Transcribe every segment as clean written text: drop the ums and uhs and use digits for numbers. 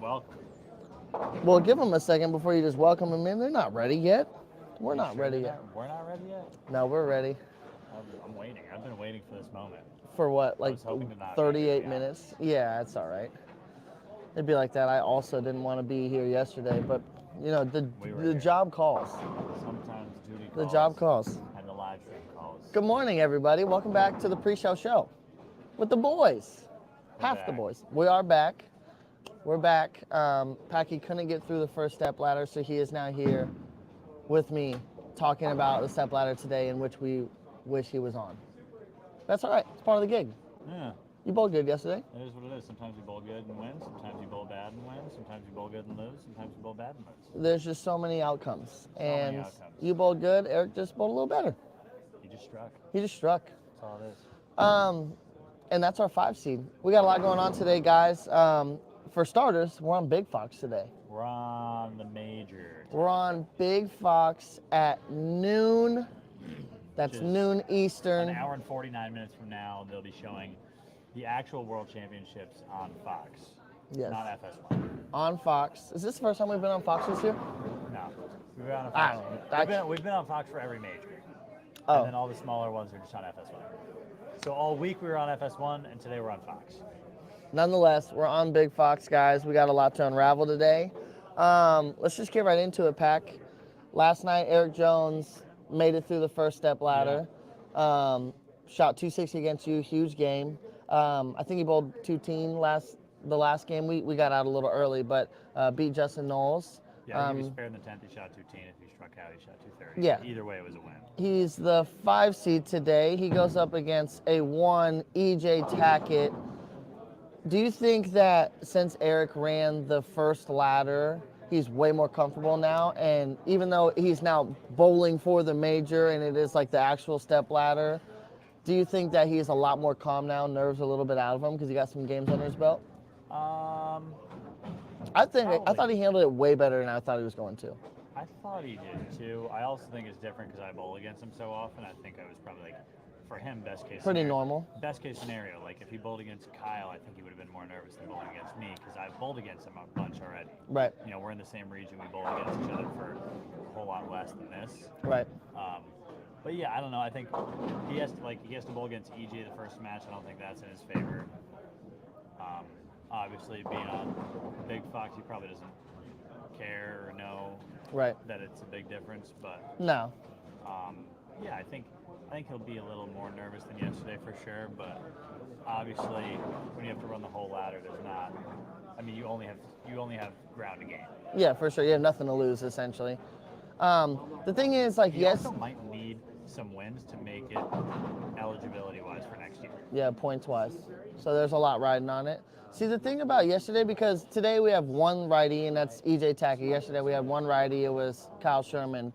Welcome. Well, give them a second before you just welcome them in. They're not ready yet. We're You not sure ready they're yet. We're not ready yet. No, we're ready. I'm waiting. I've been waiting for this moment. For what, I like was hoping to not be here, to 38 be minutes? honest. Yeah, it's all right. It'd be like that. I also didn't want to be here yesterday, but the We were the here. job calls. Sometimes duty The calls job calls. and the live stream calls. Good morning, everybody. Welcome back to the pre-show show with the boys. We're Half the back. boys. We are back. We're back. Packy couldn't get through the first step ladder, so he is now here with me talking about the step ladder today, in which we wish he was on. That's all right. It's part of the gig. Yeah, You bowled good yesterday. it is what it is. Sometimes you bowl good and win. Sometimes you bowl bad and win. Sometimes you bowl good and lose. Sometimes you bowl bad and lose. There's just so many outcomes, many and outcomes. you bowled good. Eric just bowled a little better. You just struck. He just struck. That's all it is. And that's our 5 seed. We got a lot going on today, guys. For starters, we're on Big Fox today. We're on the major. We're on Big Fox at noon. That's Just noon Eastern. An hour and 49 minutes from now, they'll be showing the actual World Championships on Fox. Yes. Not FS1. On Fox. Is this the first time we've been on Fox this year? No. We've been on I Fox. don't know. We've been on Fox for every major. Oh. And then all the smaller ones are just on FS1. So all week we were on FS1, and today we're on Fox. Nonetheless, we're on Big Fox, guys. We got a lot to unravel today. Let's just get right into it, Pack. Last night, Eric Jones made it through the first step ladder. Shot 260 against you, huge game. I think he bowled 2-teen the last game. We got out a little early, but beat Justin Knowles. Yeah, if he spared in the 10th, he shot 2-teen. If he struck out, he shot 230. Yeah. Either way, it was a win. He's the 5 seed today. He goes up against a 1 EJ Tackett. Do you think that since Eric ran the first ladder, he's way more comfortable now? And even though he's now bowling for the major and it is like the actual step ladder, do you think that he's a lot more calm now, nerves a little bit out of him because he got some games under his belt? I thought he handled it way better than I thought he was going to. I thought he did too. I also think it's different because I bowl against him so often. I think I was probably like, for him, best case Pretty scenario. normal. Best case scenario, like if he bowled against Kyle, I think he would have been more nervous than bowling against me because I've bowled against him a bunch already. Right. You know, we're in the same region. We bowl against each other for a whole lot less than this. Right. But yeah, I don't know. I think he has to bowl against EJ the first match. I don't think that's in his favor. Obviously, being on Big Fox, he probably doesn't care or know that it's a big difference. But no. Yeah, I think he'll be a little more nervous than yesterday for sure. But obviously, when you have to run the whole ladder, there's not. I mean, you only have ground to gain. Yeah, for sure. You have nothing to lose essentially. The thing is, like, He yes. also might need some wins to make it eligibility-wise for next year. Yeah, points-wise. So there's a lot riding on it. See, the thing about yesterday, because today we have one righty, and that's EJ Tackett. Yesterday we had one righty, it was Kyle Sherman.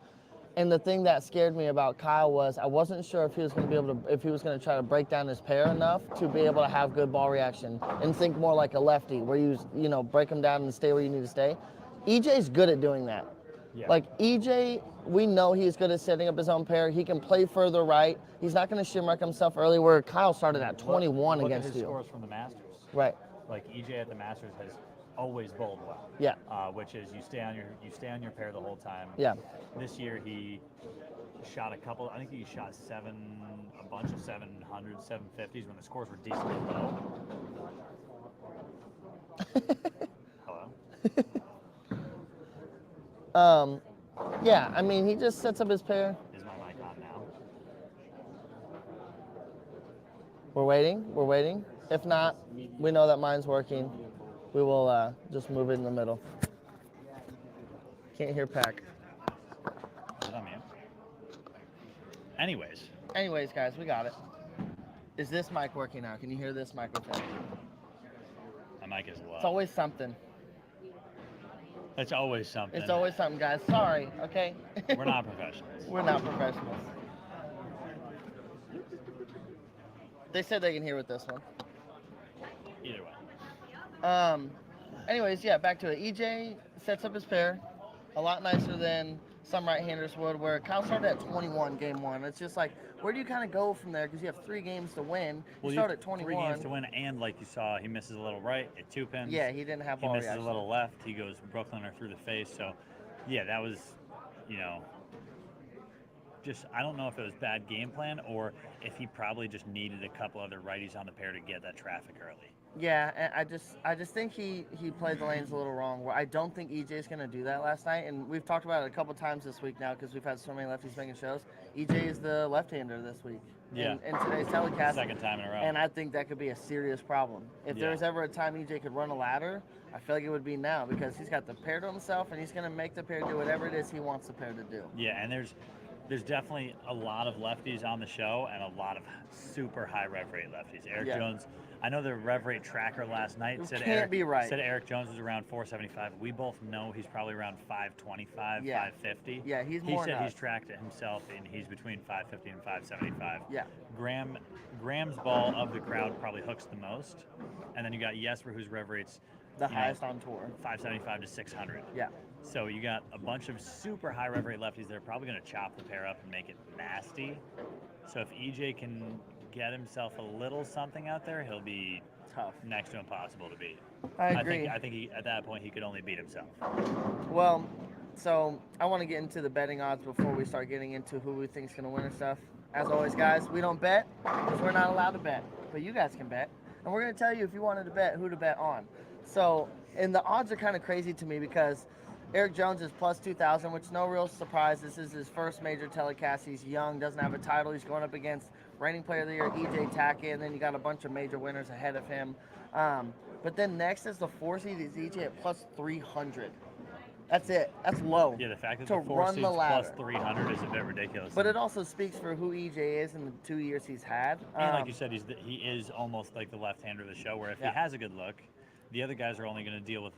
And the thing that scared me about Kyle was I wasn't sure if he was going to be able to, if he was going to try to break down his pair enough to be able to have good ball reaction and think more like a lefty, where you break him down and stay where you need to stay. EJ's good at doing that. Yeah. Like EJ, we know he's good at setting up his own pair. He can play further right. He's not going to shimwreck himself early, where Kyle started at 21 Look against at his you. scores from the Masters. Right. Like EJ at the Masters has always bowled well. Yeah. Which is you stay on your pair the whole time. Yeah. This year he shot a couple. I think he shot a bunch of 700s, 750s when the scores were decently low. Hello. Yeah, I mean, he just sets up his pair. Is my mic on now? We're waiting. If not, we know that mine's working. We will just move it in the middle. Can't hear Pack. Is it on mute? Anyways, guys, we got it. Is this mic working now? Can you hear this microphone? my mic is low. It's always something. It's always something. It's always something, guys. Sorry, okay? We're not professionals. We're not professionals. They said they can hear with this one. Either way. Anyways, yeah, back to it. EJ sets up his pair a lot nicer than some right-handers would, where Kyle started at 21 game one. It's just like, where do you kind of go from there? Because you have 3 games to win. Well, You you start have at 3 games 21. to win, and like you saw, he misses a little right at 2 pins. Yeah, he didn't have He ball misses reaction. a little left. He goes Brooklyner through the face. So, yeah, that was, you know, just I don't know if it was bad game plan or if he probably just needed a couple other righties on the pair to get that traffic early. Yeah, and I just think he played the lanes a little wrong. Where I don't think EJ's going to do that last night, and we've talked about it a couple times this week now because we've had so many lefties making shows. EJ is the left-hander this week. Yeah. In today's telecast. Second time in a row. And I think that could be a serious problem. If there was ever a time EJ could run a ladder, I feel like it would be now because he's got the pair to himself and he's going to make the pair do whatever it is he wants the pair to do. Yeah, and there's definitely a lot of lefties on the show and a lot of super high rev rate lefties. Eric Jones, I know the rev rate tracker last night said Eric Jones was around 475. We both know he's probably around 525, 550. Yeah, he's he more said nuts. he's tracked it himself and he's between 550 and 575. Yeah. Graham's ball of the crowd probably hooks the most. And then you got Yesper, whose rev rate's the highest on tour. 575 to 600. Yeah. So you got a bunch of super high rev rate lefties that are probably going to chop the pair up and make it nasty. So if EJ can get himself a little something out there, he'll be tough, next to impossible to beat. I agree. I think he, at that point he could only beat himself. Well, so I want to get into the betting odds before we start getting into who we think is going to win and stuff. As always, guys, we don't bet because we're not allowed to bet, but you guys can bet, and we're going to tell you if you wanted to bet who to bet on. So, and the odds are kind of crazy to me because Eric Jones is plus 2,000, which is no real surprise. This is his first major telecast. He's young, doesn't have a title. He's going up against reigning player of the year, Tackett, and then you got a bunch of major winners ahead of him. But then next is the 4 seed is EJ at plus 300. That's it. That's low. Yeah, the fact that to the 4 run seed's the ladder. plus 300 is a bit ridiculous. But it also speaks for who EJ is in the 2 years he's had. And like you said, he is almost like the left-hander of the show, where if he has a good look, the other guys are only going to deal with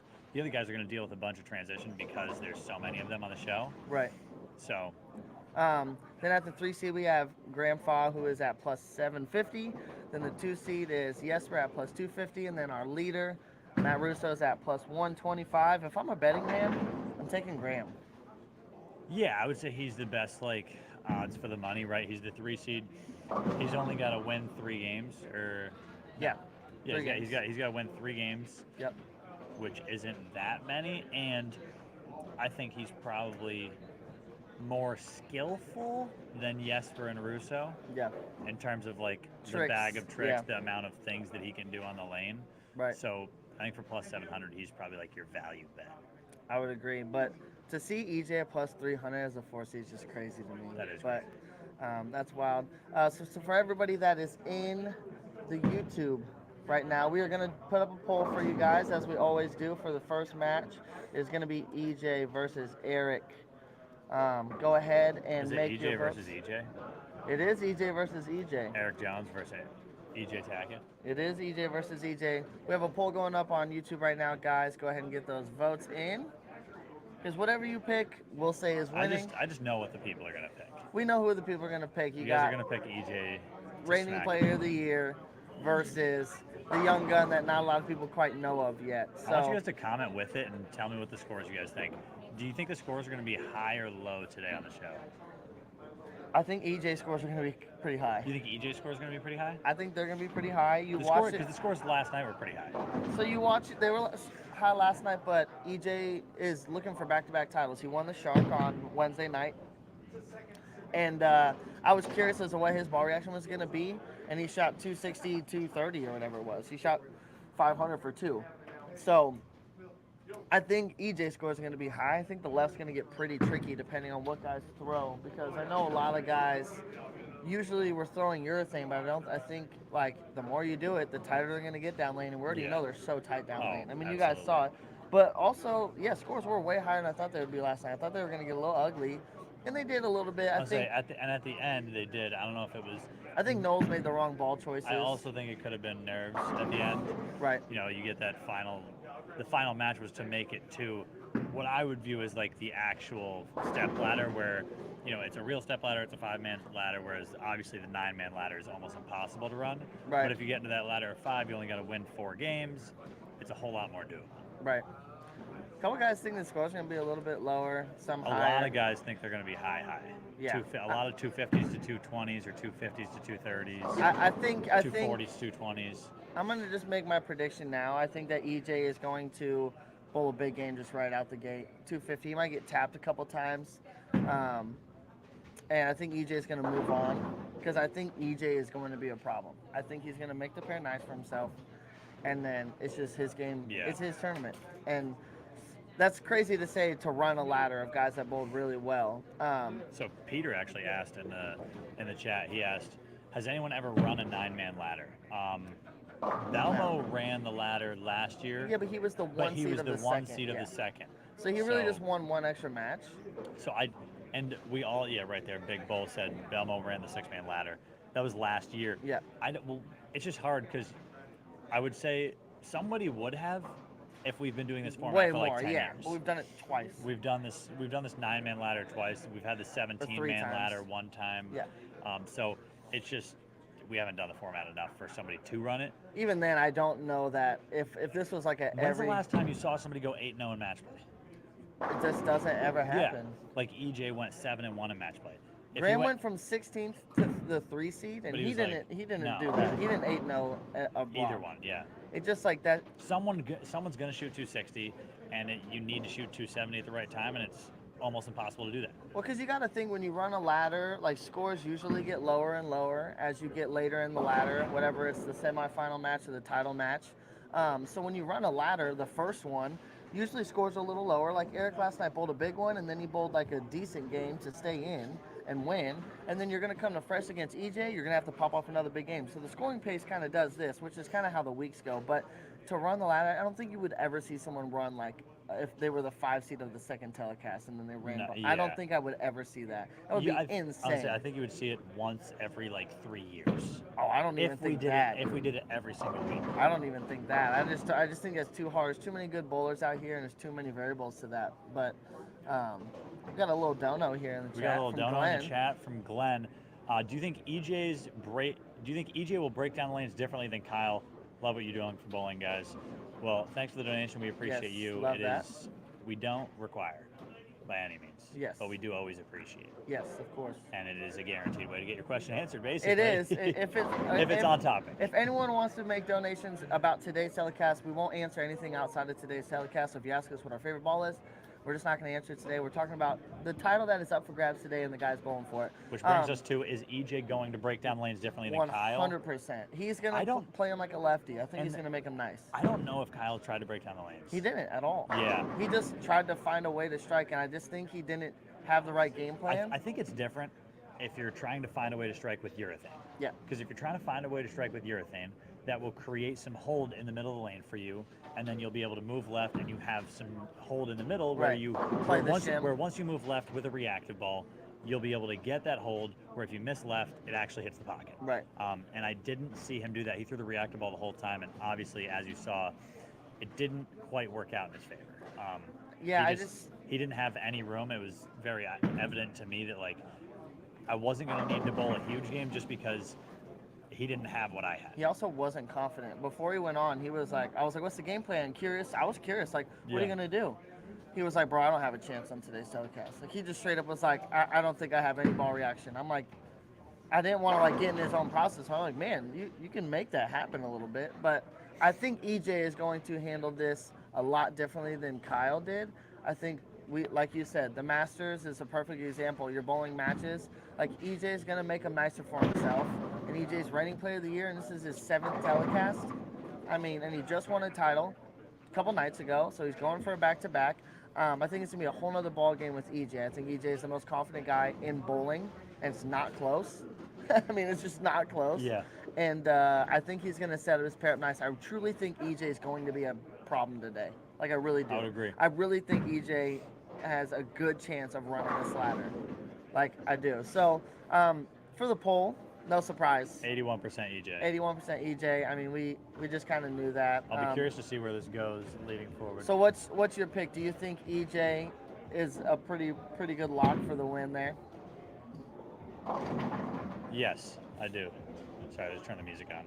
a bunch of transition because there's so many of them on the show. Right. So. Then at the 3 seed we have Fach, who is at plus 750. Then the 2 seed is Yesper at plus 250, and then our leader, Matt Russo, is at plus 125. If I'm a betting man, I'm taking Graham. Yeah, I would say he's the best odds for the money, right? He's the 3 seed. He's only got to win 3 games, or yeah, he's got to win 3 games. Yep. Which isn't that many, and I think he's probably more skillful than Yesper and Russo. Yeah. In terms of the bag of tricks, the amount of things that he can do on the lane. Right. So I think for plus 700, he's probably your value bet. I would agree, but to see EJ at plus 300 as a 4 seed is just crazy to me. That is. But that's wild. So for everybody that is in the YouTube right now, we are going to put up a poll for you guys, as we always do. For the first match is going to be EJ versus Eric. Go ahead and make your votes. Is it EJ versus EJ? It is EJ versus EJ. Eric Jones versus EJ Tackett? It is EJ versus EJ. We have a poll going up on YouTube right now, guys. Go ahead and get those votes in. Because whatever you pick, we'll say is winning. I just know what the people are going to pick. We know who the people are going to pick. You guys are going to pick EJ. Reigning player of the year versus the young gun that not a lot of people quite know of yet. So, I want you guys to comment with it and tell me what the scores you guys think. Do you think the scores are going to be high or low today on the show? I think EJ scores are going to be pretty high. You think EJ scores are going to be pretty high? I think they're going to be pretty high. Because the scores last night were pretty high. So you watch it, they were high last night, but EJ is looking for back-to-back titles. He won the Shark on Wednesday night. And I was curious as to what his ball reaction was going to be, and he shot 260, 230 or whatever it was. He shot 500 for 2. So I think EJ scores are going to be high. I think the left's going to get pretty tricky depending on what guys throw, because I know a lot of guys usually we're throwing urethane, but I think the more you do it, the tighter they're going to get down lane, and we already know they're so tight down lane. I mean, you guys saw it. But also, scores were way higher than I thought they would be last night. I thought they were going to get a little ugly, and they did a little bit. I think at the end they did. I don't know if it was. I think Knowles made the wrong ball choices. I also think it could have been nerves at the end. Right. You get that final. The final match was to make it to what I would view as the actual step ladder, where it's a real step ladder, it's a 5-man ladder, whereas obviously the 9-man ladder is almost impossible to run. Right. But if you get into that ladder of 5, you only got to win 4 games. It's a whole lot more doable. Right. A couple guys think the score's going to be a little bit lower, some A higher. lot of guys think they're going to be high. Yeah. A lot of 250s to 220s or 250s to 230s. I think 240s, 220s. I'm going to just make my prediction now. I think that EJ is going to bowl a big game just right out the gate. 250. He might get tapped a couple times. And I think EJ is going to move on because I think EJ is going to be a problem. I think he's going to make the pair nice for himself. And then it's just his game. Yeah. It's his tournament. And that's crazy to say, to run a ladder of guys that bowled really well. So Peter actually asked in the chat. He asked, "Has anyone ever run a 9-man ladder?" Dalmo ran the ladder last year. Yeah, but he was the one seed of the second. one seed of the second. So he really just won one extra match. So we all, right there. Big Bull said Belmo ran the 6-man ladder. That was last year. Yeah. Well, it's just hard because I would say somebody would have if we've been doing this format for like 10 years. But we've done it twice. We've done this 9-man ladder twice. We've had the 17-man ladder one time. Yeah. So it's just we haven't done the format enough for somebody to run it. Even then, I don't know that if this was like When's the last time you saw somebody go 8-0 in match play? It just doesn't ever happen. Yeah. Like EJ went 7-1 in match play. Graham went from 16th to the 3 seed, and he didn't do that. He didn't 8-0 a block. Either one, yeah. It's just like that. Someone's going to shoot 260, and you need to shoot 270 at the right time, and it's almost impossible to do that. Well, because you got to think when you run a ladder, like scores usually get lower and lower as you get later in the ladder, whatever it's the semifinal match or the title match. So when you run a ladder, the first one usually scores a little lower. Like Eric last night bowled a big one, and then he bowled like a decent game to stay in and win. And then you're going to come to fresh against EJ, you're going to have to pop off another big game. So the scoring pace kind of does this, which is kind of how the weeks go. But to run the ladder, I don't think you would ever see someone run like if they were the 5 seed of the second telecast and then they ran. I don't think I would ever see that. That would be insane. Honestly, I think you would see it once every like 3 years. Oh, I don't even think that. If we did it every single week. I don't even think that. I just think that's too hard. There's too many good bowlers out here, and there's too many variables to that. But we got a little dono here in the chat. We got a little dono in the chat from Glenn. Do you think EJ will break down the lanes differently than Kyle? Love what you're doing for bowling, guys. Well, thanks for the donation. We appreciate you. Love that. We don't require by any means. Yes. But we do always appreciate. Yes, of course. And it is a guaranteed way to get your question answered, basically. It is. If it's on topic. If anyone wants to make donations about today's telecast, we won't answer anything outside of today's telecast. So if you ask us what our favorite ball is, we're just not going to answer it today. We're talking about the title that is up for grabs today and the guys bowling for it. Which brings us to, is EJ going to break down lanes differently than Kyle? 100%. He's going to play him like a lefty. I think he's going to make him nice. I don't know if Kyle tried to break down the lanes. He didn't at all. Yeah. He just tried to find a way to strike, and I just think he didn't have the right game plan. I think it's different if you're trying to find a way to strike with urethane. Yeah. Because if you're trying to find a way to strike with urethane, that will create some hold in the middle of the lane for you, and then you'll be able to move left and you have some hold in the middle where once you move left with a reactive ball, you'll be able to get that hold where if you miss left, it actually hits the pocket. Right. And I didn't see him do that. He threw the reactive ball the whole time, and obviously, as you saw, it didn't quite work out in his favor. He didn't have any room. It was very evident to me that like I wasn't going to need to bowl a huge game just because he didn't have what I had. He also wasn't confident. Before he went on, he was like, I was like, what's the game plan? I was curious, like, what are you going to do? He was like, bro, I don't have a chance on today's telecast. Like, he just straight up was like, I don't think I have any ball reaction. I'm like, I didn't want to like get in his own process. So I'm like, man, you can make that happen a little bit. But I think EJ is going to handle this a lot differently than Kyle did. I think like you said, the Masters is a perfect example. Your bowling matches, like EJ is going to make them nicer for himself. And EJ's reigning player of the year, and this is his 7th telecast. I mean, and he just won a title a couple nights ago, so he's going for a back-to-back. I think it's going to be a whole nother ball game with EJ. I think EJ is the most confident guy in bowling, and it's not close. I mean, it's just not close. Yeah. And I think he's going to set his pair up nice. I truly think EJ is going to be a problem today. Like, I really do. I would agree. I really think EJ has a good chance of running this ladder. Like, I do. So, for the poll, no surprise. 81% EJ. 81% EJ. I mean, we just kind of knew that. I'll be curious to see where this goes leading forward. So what's your pick? Do you think EJ is a pretty good lock for the win there? Yes, I do. Sorry, I just turned the music on.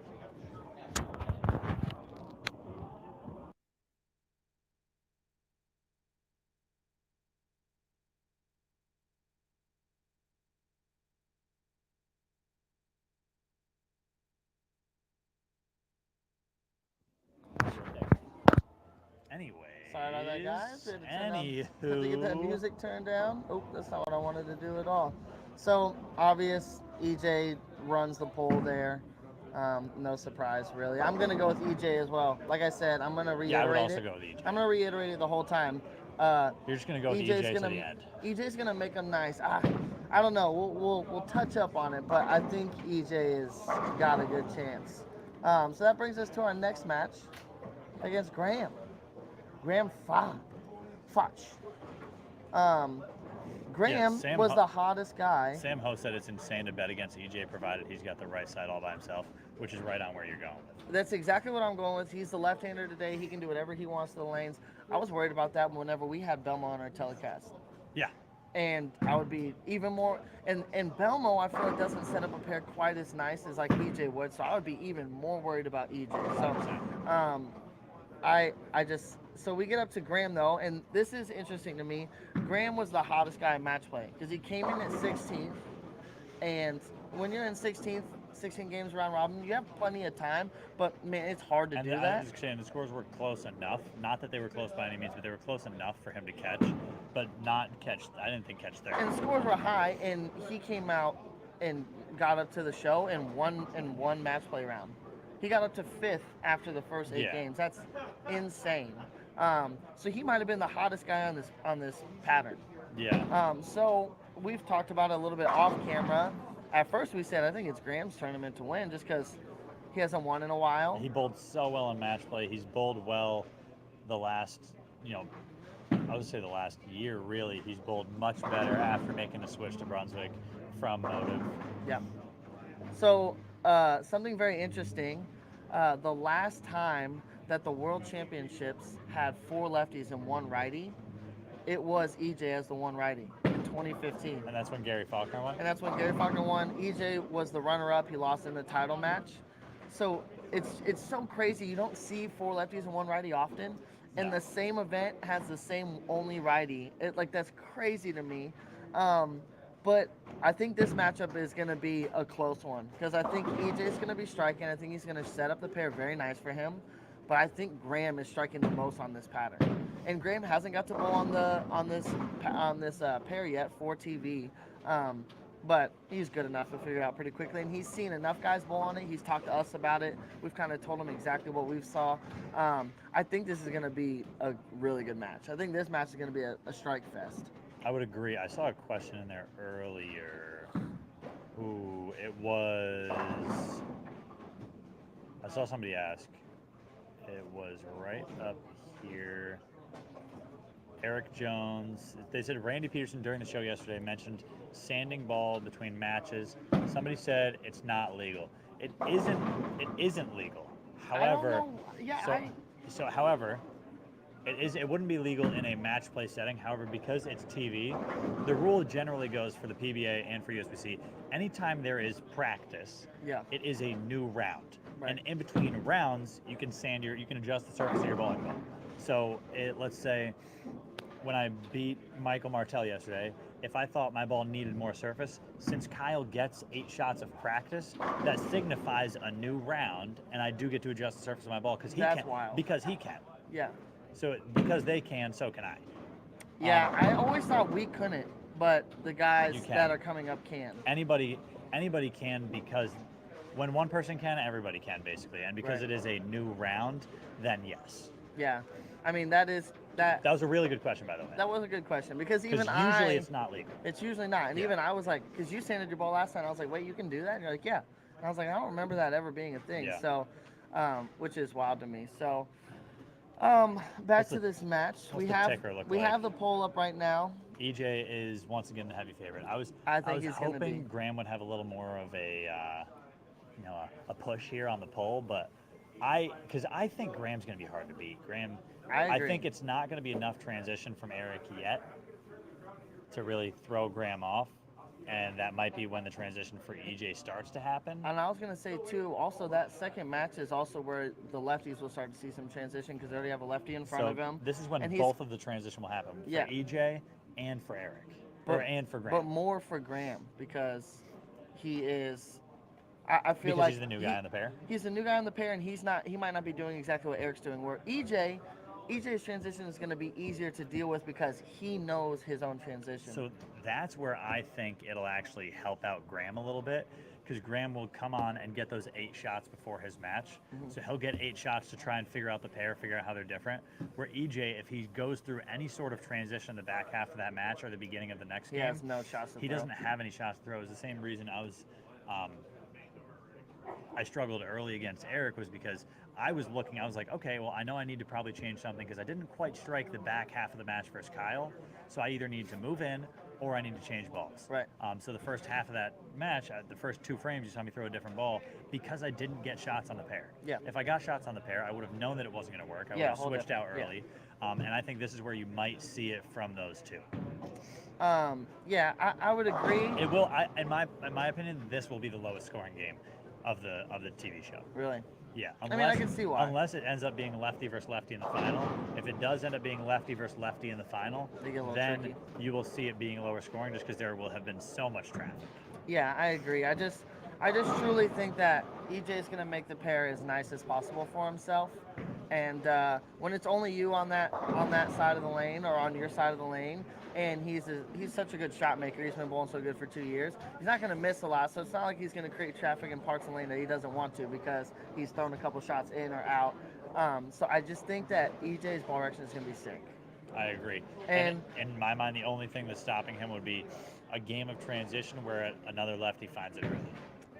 Sorry about that, guys. We had to Anywho. had to get that music turned down. Oh, that's not what I wanted to do at all. So, obvious, EJ runs the poll there. No surprise, really. I'm going to go with EJ as well. Like I said, I'm going to reiterate Yeah, I would also it. go with EJ. I'm going to reiterate it the whole time. You're just going to go with EJ's EJ gonna, to the end. EJ's going to make them nice. I don't know. We'll touch up on it, but I think EJ has got a good chance. So that brings us to our next match against Graham. Graham Fach. Graham was the hottest guy. Sam Ho said it's insane to bet against EJ provided he's got the right side all by himself, which is right on where you're going with. That's exactly what I'm going with. He's the left-hander today. He can do whatever he wants to the lanes. I was worried about that whenever we had Belmo on our telecast. Yeah. And I would be even more, and Belmo I feel like doesn't set up a pair quite as nice as like EJ would, so I would be even more worried about EJ. So so we get up to Graham though, and this is interesting to me. Graham was the hottest guy in match play because he came in at 16th, and when you're in 16th, 16 games round robin, you have plenty of time, but man, it's hard to do that. I was saying the scores were close enough. Not that they were close by any means, but they were close enough for him to catch, but not catch. I didn't think catch there. And the scores were high, and he came out and got up to the show and won match play round. He got up to 5th after the first 8 games. That's insane. So he might have been the hottest guy on this pattern. Yeah. So we've talked about it a little bit off camera. At first we said I think it's Graham's tournament to win just because he hasn't won in a while. He bowled so well in match play. He's bowled well the last, I would say the last year really. He's bowled much better after making the switch to Brunswick from Motive. Yeah. So something very interesting. The last time that the World Championships had 4 lefties and 1 righty, it was EJ as the 1 righty in 2015. And that's when Gary Faulkner won? And that's when Gary Faulkner won. EJ was the runner-up. He lost in the title match. So it's so crazy. You don't see 4 lefties and 1 righty often. And the same event has the same only righty. That's crazy to me. But I think this matchup is going to be a close one because I think EJ is going to be striking. I think he's going to set up the pair very nice for him. But I think Graham is striking the most on this pattern, and Graham hasn't got to bowl on this pair yet for TV, but he's good enough to figure it out pretty quickly. And he's seen enough guys bowl on it. He's talked to us about it. We've kind of told him exactly what we've saw. I think this is going to be a really good match. I think this match is going to be a strike fest. I would agree. I saw a question in there earlier. Ooh, it was. I saw somebody ask. It was right up here. Eric Jones. They said Randy Peterson during the show yesterday mentioned sanding ball between matches. Somebody said it's not legal. It isn't legal. However, however, it wouldn't be legal in a match play setting. However, because it's TV, the rule generally goes for the PBA and for USBC. Anytime there is practice, it is a new round. Right. And in between rounds, you can adjust the surface of your bowling ball. So let's say when I beat Michael Martell yesterday, if I thought my ball needed more surface, since Kyle gets 8 shots of practice, that signifies a new round, and I do get to adjust the surface of my ball because he can. Wild. Because he can. Yeah. So because they can, so can I. Yeah, I always thought we couldn't, but the guys that are coming up can. Anybody can because when one person can, everybody can basically, and because it is a new round, then yes. Yeah, I mean that was a really good question, by the way. That was a good question because usually it's not legal. It's usually not, and even I was like, because you sanded your ball last time, I was like, wait, you can do that? And you're like, yeah. And I was like, I don't remember that ever being a thing. Yeah. So, which is wild to me. So, back to this match. We have the poll up right now. EJ is once again the heavy favorite. I was hoping Graham would have a little more of a push here on the poll, but because I think Graham's going to be hard to beat. Graham, I think it's not going to be enough transition from Eric yet to really throw Graham off, and that might be when the transition for EJ starts to happen. And I was going to say, too, also that second match is also where the lefties will start to see some transition because they already have a lefty in front of him. This is when both of the transition will happen for EJ and for Eric, and for Graham. But more for Graham because he is... I feel he's the new guy in the pair. He's the new guy in the pair, and he might not be doing exactly what Eric's doing. Where EJ EJ's transition is going to be easier to deal with because he knows his own transition. So that's where I think it'll actually help out Graham a little bit, because Graham will come on and get those 8 shots before his match. So he'll get 8 shots to try and figure out the pair, figure out how they're different. Where EJ, if he goes through any sort of transition in the back half of that match or the beginning of the next he game, has no shots to he throw. doesn't have any shots to throw. It's the same reason I struggled early against Eric, was because I was like, okay, well, I know I need to probably change something because I didn't quite strike the back half of the match versus Kyle. So I either need to move in or I need to change balls. Right. So the first half of that match, the first 2 frames, you saw me throw a different ball because I didn't get shots on the pair. Yeah. If I got shots on the pair, I would have known that it wasn't going to work. I would have switched out early. And I think this is where you might see it from those 2. Yeah, I would agree. It will. In my opinion, this will be the lowest scoring game of the TV show. Really? Yeah. I mean, I can see why. Unless it ends up being lefty versus lefty in the final. If it does end up being lefty versus lefty in the final, then tricky. You will see it being lower scoring just because there will have been so much traffic. Yeah, I agree. I just truly think that EJ is going to make the pair as nice as possible for himself. And when it's only you on that side of the lane or on your side of the lane, and he's such a good shot maker. He's been bowling so good for 2 years. He's not going to miss a lot, so it's not like he's going to create traffic in parts of the lane that he doesn't want to because he's thrown a couple shots in or out. So I just think that EJ's ball direction is going to be sick. I agree. And in my mind, the only thing that's stopping him would be a game of transition where another lefty finds it early.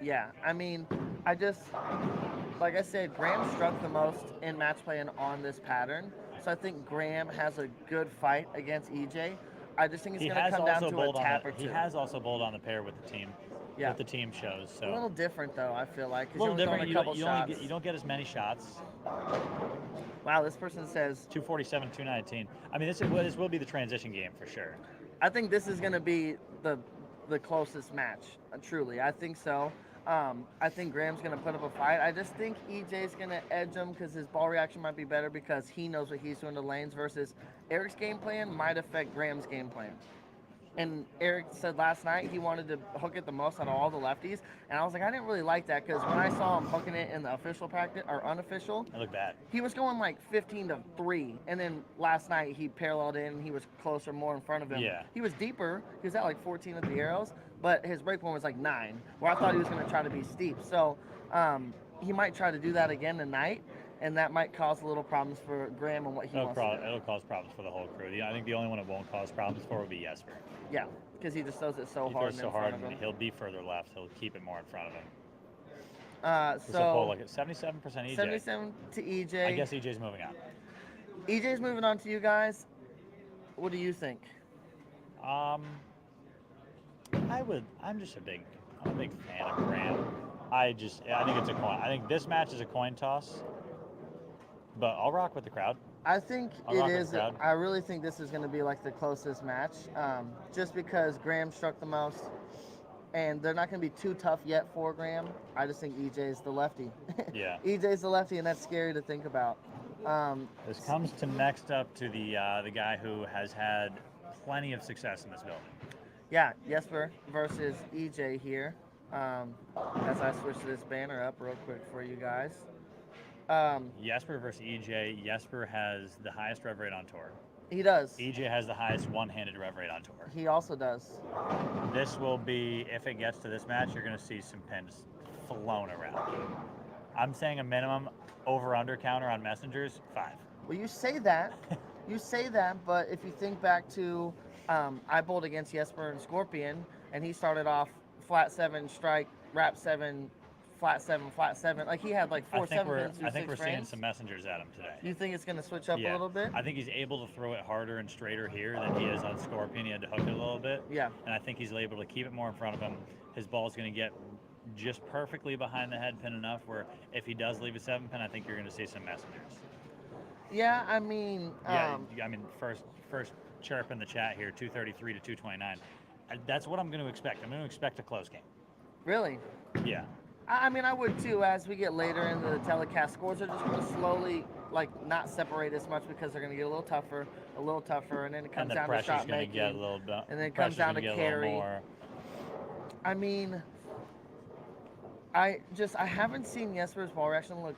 Yeah, I mean, like I said, Graham struck the most in match play and on this pattern. So I think Graham has a good fight against EJ. I just think it's going to come down to a tap or 2. He has also bowled on the pair with the team. Yeah. With the team shows. So a little different though, I feel like. A little different. You shots. You don't get as many shots. Wow, this person says 247, 219. I mean, this will be the transition game for sure. I think this is going to be the closest match. Truly, I think so. I think Graham's going to put up a fight. I just think EJ's going to edge him because his ball reaction might be better because he knows what he's doing to lanes versus Eric's game plan might affect Graham's game plan. And Eric said last night he wanted to hook it the most out of all the lefties. And I was like, I didn't really like that because when I saw him hooking it in the official practice or unofficial, it looked bad. He was going like 15-3. And then last night he paralleled in and he was closer, more in front of him. Yeah. He was deeper. He was at like 14 at the arrows, but his break point was like 9, where I thought he was going to try to be steep. So he might try to do that again tonight. And that might cause a little problems for Graham and what he wants to do. It'll cause problems for the whole crew. I think the only one it won't cause problems for will be Yesper. Yeah, because he just throws it so hard. He throws so hard, and he'll be further left. He'll keep it more in front of him. So look at 77% EJ. 77 to EJ. I guess EJ's moving on. EJ's moving on to you guys. What do you think? I'm just a big fan of Graham. I think it's a coin. I think this match is a coin toss. But I'll rock with the crowd. I think it is. I really think this is going to be like the closest match, just because Graham struck the most, and they're not going to be too tough yet for Graham. I just think EJ's the lefty. Yeah. EJ's the lefty, and that's scary to think about. This comes to next up to the guy who has had plenty of success in this building. Yeah, Yesper versus EJ here. As I switch this banner up real quick for you guys. Yesper versus EJ. Yesper has the highest rev rate on tour. He does. EJ has the highest one-handed rev rate on tour. He also does. This will be, if it gets to this match, you're going to see some pins flown around. I'm saying a minimum over-under counter on messengers, 5. Well, you say that, but if you think back to, I bowled against Yesper and Scorpion, and he started off flat 7, strike, wrap 7, flat 7, flat 7. Like he had like 4 7 pins through 6 frames. I think we're seeing some messengers at him today. You think it's going to switch up a little bit? I think he's able to throw it harder and straighter here than he is on Scorpion. He had to hook it a little bit. Yeah. And I think he's able to keep it more in front of him. His ball's going to get just perfectly behind the head pin enough where if he does leave a 7 pin, I think you're going to see some messengers. Yeah, I mean. First chirp in the chat here, 233 to 229. That's what I'm going to expect. I'm going to expect a close game. Really? Yeah. I mean, I would too. As we get later into the telecast, scores are just going to slowly, not separate as much because they're going to get a little tougher, and then it comes down to shot making. Get a little bit, and then it comes down to carry. I mean, I haven't seen Yesper's ball reaction look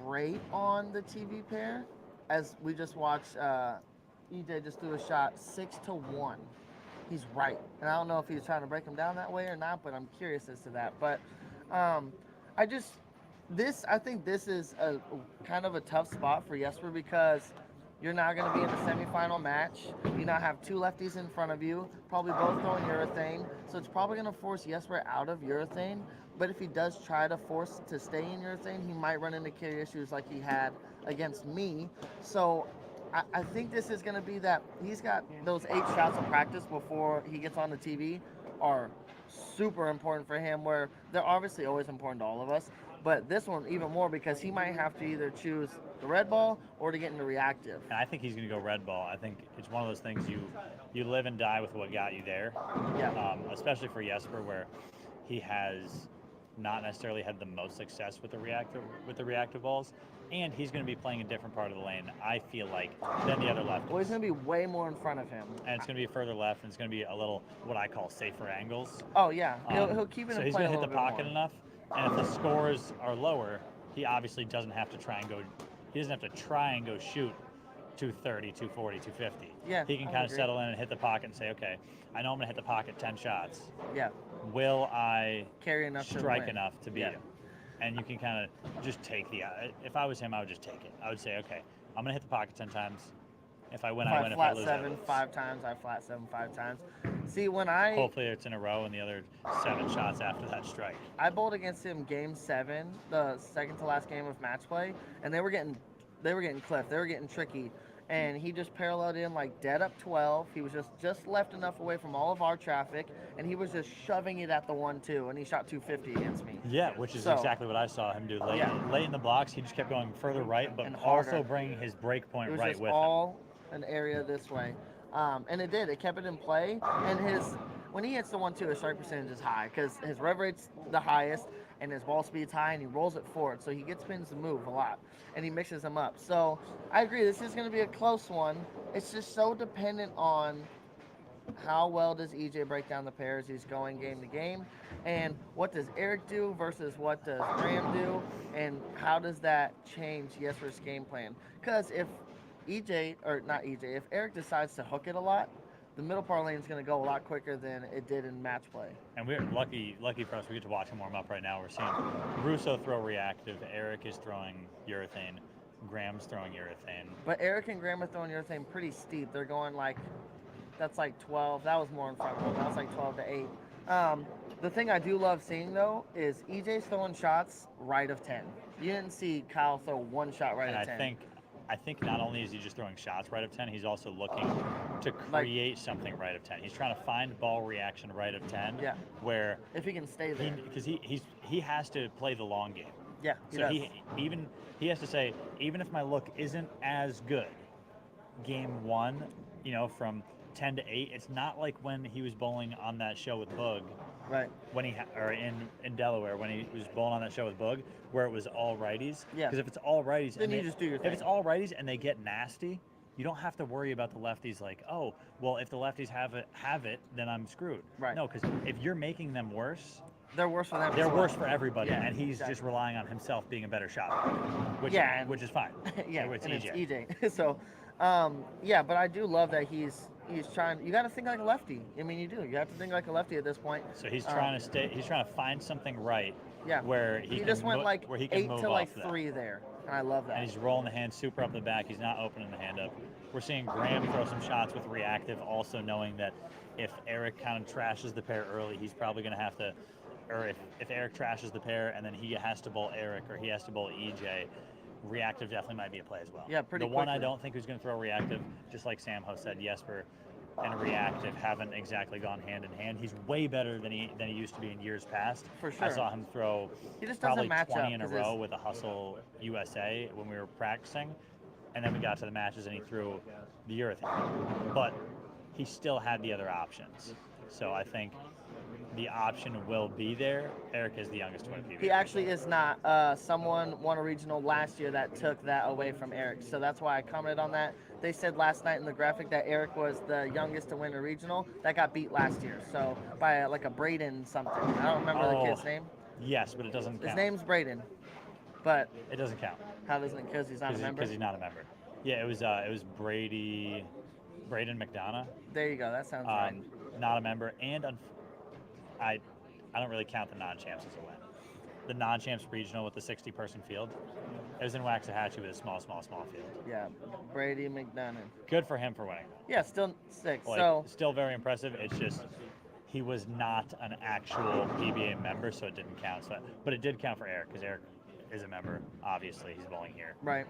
great on the TV pair. as we just watched, EJ just threw a shot 6-1. He's right, and I don't know if he's trying to break him down that way or not, but I'm curious as to that. But I just I think this is a kind of a tough spot for Jesper because you're not going to be in the semifinal match. You now have two lefties in front of you, probably both throwing urethane, so it's probably going to force Jesper out of urethane. But if he does try to force to stay in urethane, he might run into carry issues like he had against me. So I think this is going to be that he's got those 8 shots of practice before he gets on the TV are super important for him, where they're obviously always important to all of us, but this one even more because he might have to either choose the red ball or to get into reactive. And I think he's going to go red ball. I think it's one of those things you live and die with what got you there. Yeah. Especially for Jesper, where he has not necessarily had the most success with the reactive balls, and he's going to be playing a different part of the lane, I feel like, than the other lefties. Well, he's going to be way more in front of him. And it's going to be further left, and it's going to be a little, what I call, safer angles. Oh, yeah. He'll keep it in play. So he's going to hit the pocket more. enough, and if the scores are lower, he obviously doesn't have to try and go, shoot 230, 240, 250. Yeah. He can kind of settle in and hit the pocket and say, okay, I know I'm going to hit the pocket 10 shots. Yeah. Will I carry enough strike enough to beat yeah. him? And you can kind of just take if I was him, I would just take it. I would say, okay, I'm going to hit the pocket 10 times. If I win, I win. If I lose, I lose. Flat 7 5 times, I flat 7 5 times. See, when I... Hopefully it's in a row and the other 7 shots after that strike. I bowled against him game 7, the second to last game of match play, and they were getting clipped. They were getting tricky. And he just paralleled in like dead up 12. He was just left enough away from all of our traffic, and he was just shoving it at the 1-2, and he shot 250 against me. Yeah, which is exactly what I saw him do late in the blocks. He just kept going further right, but also bringing his break point right with him. All an area this way, and it did. It kept it in play, and when he hits the 1-2, his strike percentage is high because his rev rate's the highest, and his ball speed's high, and he rolls it forward, so he gets pins to move a lot, and he mixes them up. So I agree, this is going to be a close one. It's just so dependent on how well does EJ break down the pairs he's going game to game, and what does Eric do versus what does Graham do, and how does that change Jesper's game plan? Because if if Eric decides to hook it a lot, the middle part lane is going to go a lot quicker than it did in match play. And we're lucky for us, we get to watch him warm up right now. We're seeing Russo throw reactive, Eric is throwing urethane, Graham's throwing urethane. But Eric and Graham are throwing urethane pretty steep. They're going that's like 12. That was more in front of them. That was like 12 to 8. The thing I do love seeing, though, is EJ's throwing shots right of 10. You didn't see Kyle throw one shot right of 10. I think not only is he just throwing shots right of 10, he's also looking to create something right of 10. He's trying to find ball reaction right of 10. Yeah. Where if he can stay there, because he has to play the long game. Yeah. He has to say, even if my look isn't as good, game 1, from 10 to 8, it's not like when he was bowling on that show with Boog. Right. When or in Delaware, when he was bowling on that show with Boog, where it was all righties. Yeah. Because if it's all righties, then you just do your thing. If it's all righties and they get nasty, you don't have to worry about the lefties. Like, oh, well, if the lefties have it, then I'm screwed. Right. No, because if you're making them worse, they're worse for them. They're worse for everybody, yeah, and he's just relying on himself being a better shot, which is fine. Yeah, it's and EJ. It's EJ. So, but I do love that he's trying. You got to think like a lefty. I mean, you do. You have to think like a lefty at this point. So he's trying to stay. He's trying to find something right. Yeah. Where he just went like where he can 8 move to like off 3 that. there, and I love that. And he's rolling the hand super up the back. He's not opening the hand up. We're seeing Graham throw some shots with reactive, also knowing that if Eric kind of trashes the pair early, he's probably going to have to. Or if Eric trashes the pair and then he has to bowl Eric or he has to bowl EJ, reactive definitely might be a play as well. Yeah, pretty The one I don't think who's going to throw reactive, just like Sam Ho said, Jesper and reactive haven't exactly gone hand in hand. He's way better than he used to be in years past. For sure. I saw him throw probably 20 in a row with a Hustle USA when we were practicing, and then we got to the matches and he threw the urethane. But he still had the other options. So I think the option will be there. Eric is the youngest twin PBA. He actually is not. Someone won a regional last year that took that away from Eric. So that's why I commented on that. They said last night in the graphic that Eric was the youngest to win a regional. That got beat last year. So by like a Braden something. I don't remember the kid's name. Yes, but it doesn't count. His name's Braden. But it doesn't count. How doesn't it? Because he's not a member? Because he's not a member. Yeah, it was Braden McDonough, There you go. That sounds right. not a member, and I don't really count the non-champs as a win. The non-champs regional with the 60-person field, it was in Waxahachie with a small field. Yeah, Brady McDonough. Good for him for winning. Yeah, still 6. Like, So still very impressive. It's just he was not an actual PBA member, so it didn't count. But it did count for Eric because Eric is a member. Obviously, he's bowling here. right.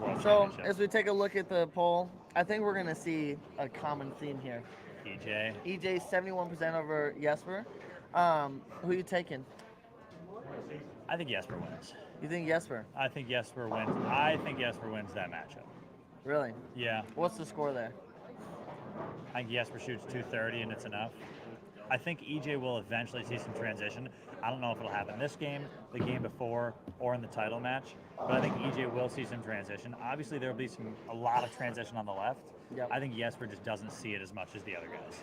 World So Championship. as we take a look at the poll, I think we're gonna see a common theme here. EJ. EJ 71% over Yesper. Who you taking? I think Yesper wins. You think Yesper? I think Yesper wins. I think Yesper wins that matchup. Really? Yeah. What's the score there? I think Yesper shoots 230 and it's enough. I think EJ will eventually see some transition. I don't know if it'll happen this game, the game before, or in the title match, but I think EJ will see some transition. Obviously, there will be a lot of transition on the left. Yep. I think Yesper just doesn't see it as much as the other guys.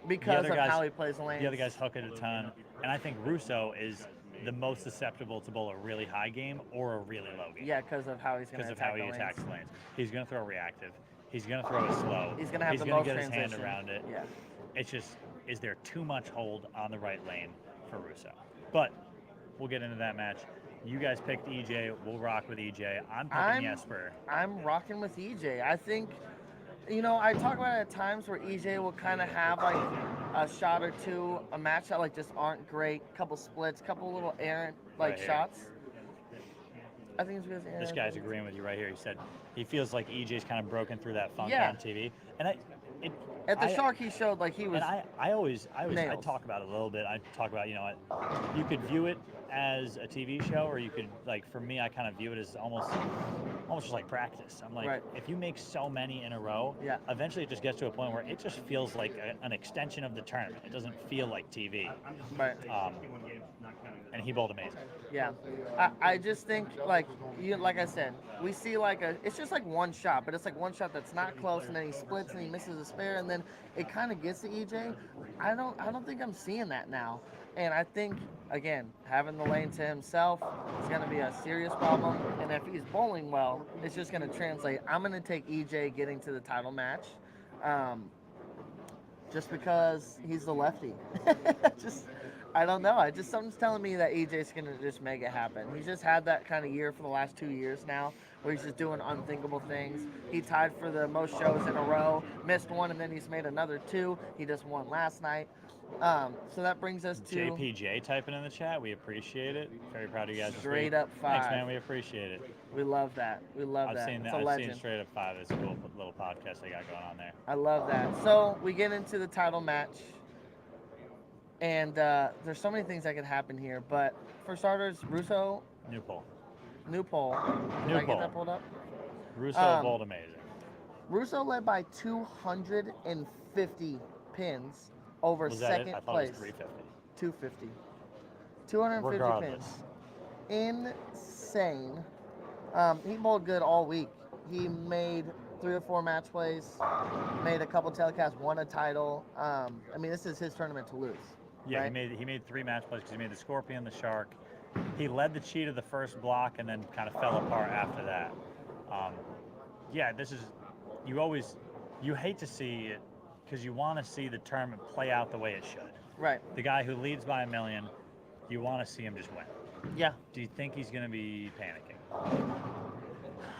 Because of how he plays the lanes. The other guys hook it a ton, and I think Russo is the most susceptible to bowl a really high game or a really low game. Yeah, because of how he's going to attack the lanes. Because of how he attacks the lanes. He's going to throw reactive. He's going to throw it slow. He's going to have the most most transition. He's going to get his hand around it. Yeah. It's just, is there too much hold on the right lane for Russo? But we'll get into that match. You guys picked EJ. We'll rock with EJ. I'm picking Yesper. I'm rocking with EJ. I think, I talk about it at times where EJ will kind of have like a shot or two, a match that like just aren't great, couple splits, couple little errant like Right shots. I think it's because this guy's agreeing with you right here. He said he feels like EJ's kind of broken through that funk Yeah. on TV, and at the Shark he showed like he was. And I always nails. talk about it a little bit. I talk about you could view it as a TV show, or you could for me I kind of view it as almost just like practice. I'm like, Right. if you make so many in a row, Yeah. eventually it just gets to a point where it just feels like an extension of the tournament. It doesn't feel like TV. Right. And he bowled amazing. Yeah, I just think like I said, we see it's just like one shot, but it's like one shot that's not close, and then he splits and he misses a spare, and then it kind of gets to EJ. I don't think I'm seeing that now, and I think again having the lane to himself is going to be a serious problem, and if he's bowling well, it's just going to translate. I'm going to take EJ getting to the title match. Just because he's the lefty. I don't know. Something's telling me that EJ's gonna just make it happen. He's just had that kind of year for the last 2 years now, where he's just doing unthinkable things. He tied for the most shows in a row, missed one, and then he's made another 2. He just won last night. So that brings us to JPJ typing in the chat. We appreciate it. Very proud of you guys. Straight up 5. Thanks, man. We appreciate it. We love that. We love that. It's a legend. I've seen Straight Up 5. It's a cool little podcast they got going on there. I love that. So we get into the title match. And there's so many things that could happen here. But for starters, Russo. New poll. Did I get that pulled up? Russo bowled amazing. Russo led by 250 pins over second I thought place. It was 350. 250. 250 Regardless. pins. Insane. He bowled good all week. He made 3 or 4 match plays, made a couple telecasts, won a title. This is his tournament to lose. Yeah, right? he made 3 match plays because he made the Scorpion, the Shark. He led the cheat of the first block and then kind of fell apart after that. This is, you hate to see it because you want to see the tournament play out the way it should. Right. The guy who leads by 1 million, you want to see him just win. Yeah. Do you think he's going to be panicking?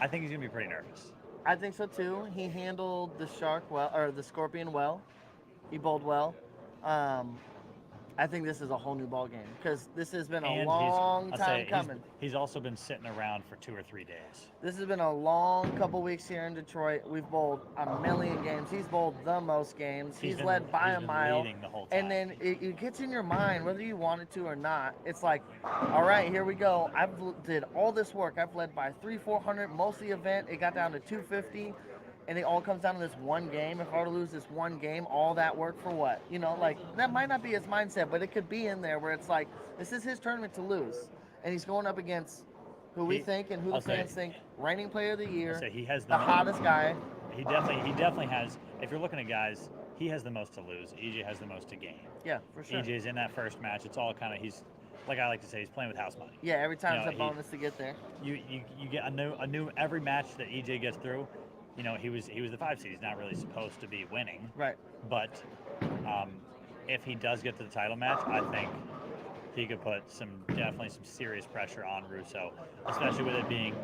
I think he's going to be pretty nervous. I think so too. He handled the the Scorpion well. He bowled well. I think this is a whole new ball game because this has been a long time coming. He's also been sitting around for 2 or 3 days. This has been a long couple weeks here in Detroit. We've bowled 1 million games. He's bowled the most games. He's led by a mile. Leading the whole time. And then it gets in your mind, whether you wanted to or not. It's like, all right, here we go. I've did all this work. I've led by 300-400 most of the event. It got down to 250. And it all comes down to this one game. If I were to lose this one game, all that work for what? That might not be his mindset, but it could be in there where it's like, this is his tournament to lose. And he's going up against who we think and who the fans think, reigning player of the year, he has the hottest guy. He definitely has, if you're looking at guys, he has the most to lose. EJ has the most to gain. Yeah, for sure. EJ's in that first match. It's all kind of, he's, like I like to say, he's playing with house money. Yeah, every time it's a bonus to get there. You get a new every match that EJ gets through, you know, he was the 5 seed. He's not really supposed to be winning. Right. But if he does get to the title match, I think he could put definitely some serious pressure on Russo, especially with it being,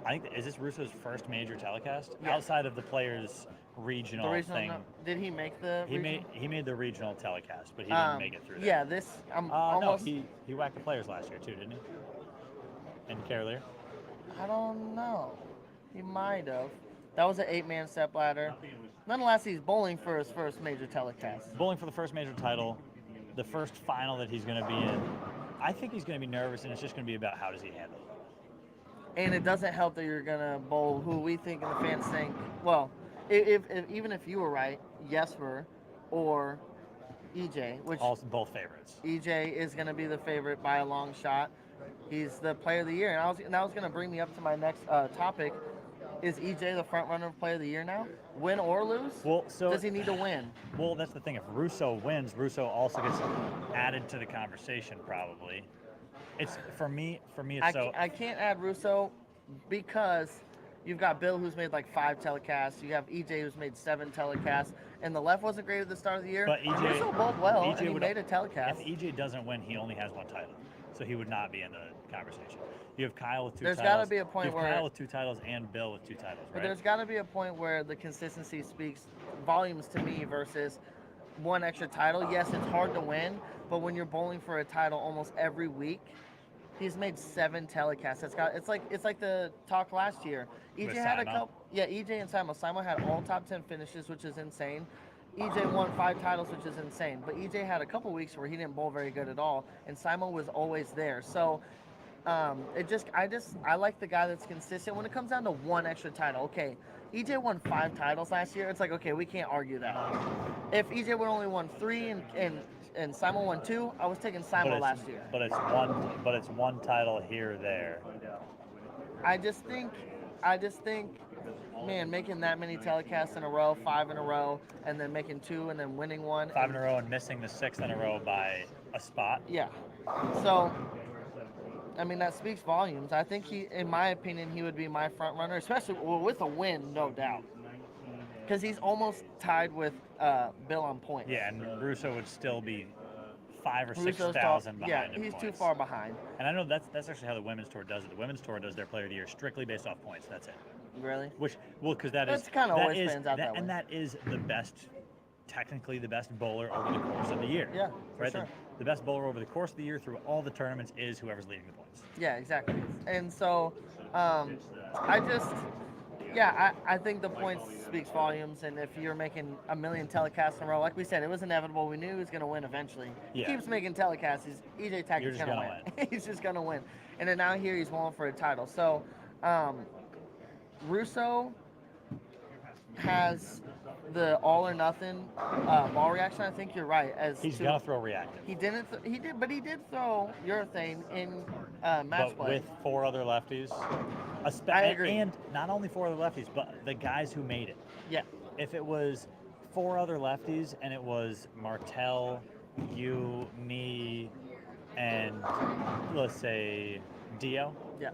I think, is this Russo's first major telecast? Yes. Outside of the players' regional thing. No, did he make the regional? He made the regional telecast, but he didn't make it through there. Yeah, this almost. No, he whacked the players last year too, didn't he? And Cavalier? I don't know. He might have. That was an 8-man step ladder. Nonetheless, he's bowling for his first major telecast. Bowling for the first major title, the first final that he's going to be in. I think he's going to be nervous, and it's just going to be about how does he handle it. And it doesn't help that you're going to bowl who we think and the fans think. Well, if even if you were right, Yesper or EJ, which Both favorites. EJ is going to be the favorite by a long shot. He's the player of the year. And that was going to bring me up to my next topic. Is EJ the front runner of player of the year now? Win or lose? Well, so does he need to win? Well, that's the thing. If Russo wins, Russo also gets added to the conversation probably. It's for me I can't add Russo because you've got Bill who's made like 5 telecasts. You have EJ who's made 7 telecasts. And the left wasn't great at the start of the year. But EJ, Russo bowled well EJ and he made a telecast. If EJ doesn't win, he only has 1 title. So he would not be in the conversation. You have Kyle with 2 titles. There's got to be a point where Kyle with 2 titles and Bill with 2 titles, right? But there's got to be a point where the consistency speaks volumes to me versus 1 extra title. Yes, it's hard to win, but when you're bowling for a title almost every week, he's made 7 telecasts. It's like the talk last year. EJ had a couple. Yeah, EJ and Simon. Simon had all top 10 finishes, which is insane. EJ won 5 titles, which is insane. But EJ had a couple weeks where he didn't bowl very good at all, and Simon was always there. So I like the guy that's consistent. When it comes down to 1 extra title, okay, EJ won 5 titles last year. It's like, okay, we can't argue that. If EJ would only won 3 and Simon won 2, I was taking Simon last year. But it's one title here or there. I just think, man, making that many telecasts in a row, 5 in a row, and then making 2 and then winning 1. 5 in a row and missing the 6th in a row by a spot. Yeah. So, I mean, that speaks volumes. I think in my opinion, he would be my front runner, especially with a win, no doubt. Because he's almost tied with Bill on points. Yeah, and Russo would still be 5,000 or 6,000 behind. Yeah, he's points. too far behind. And I know that's actually how the women's tour does it. The women's tour does their player of the year strictly based off points. That's it. Really? Because that's kind of always pans out that way. And that is technically the best bowler over the course of the year. Yeah, right. Sure. The best bowler over the course of the year through all the tournaments is whoever's leading the points. Yeah, exactly. And so, I think the points speaks volumes. And if you're making 1 million telecasts in a row, like we said, it was inevitable. We knew he was going to win eventually. Yeah. Keeps making telecasts. EJ Tackett's going to win. He's just going to win. And then now here he's going for a title. So, Russo has the all or nothing ball reaction. I think you're right. He's gonna throw reactive. He did throw urethane in match play with 4 other lefties. I agree. And not only 4 other lefties, but the guys who made it. Yeah. If it was 4 other lefties and it was Martel, you, me, and let's say Dio. Yeah.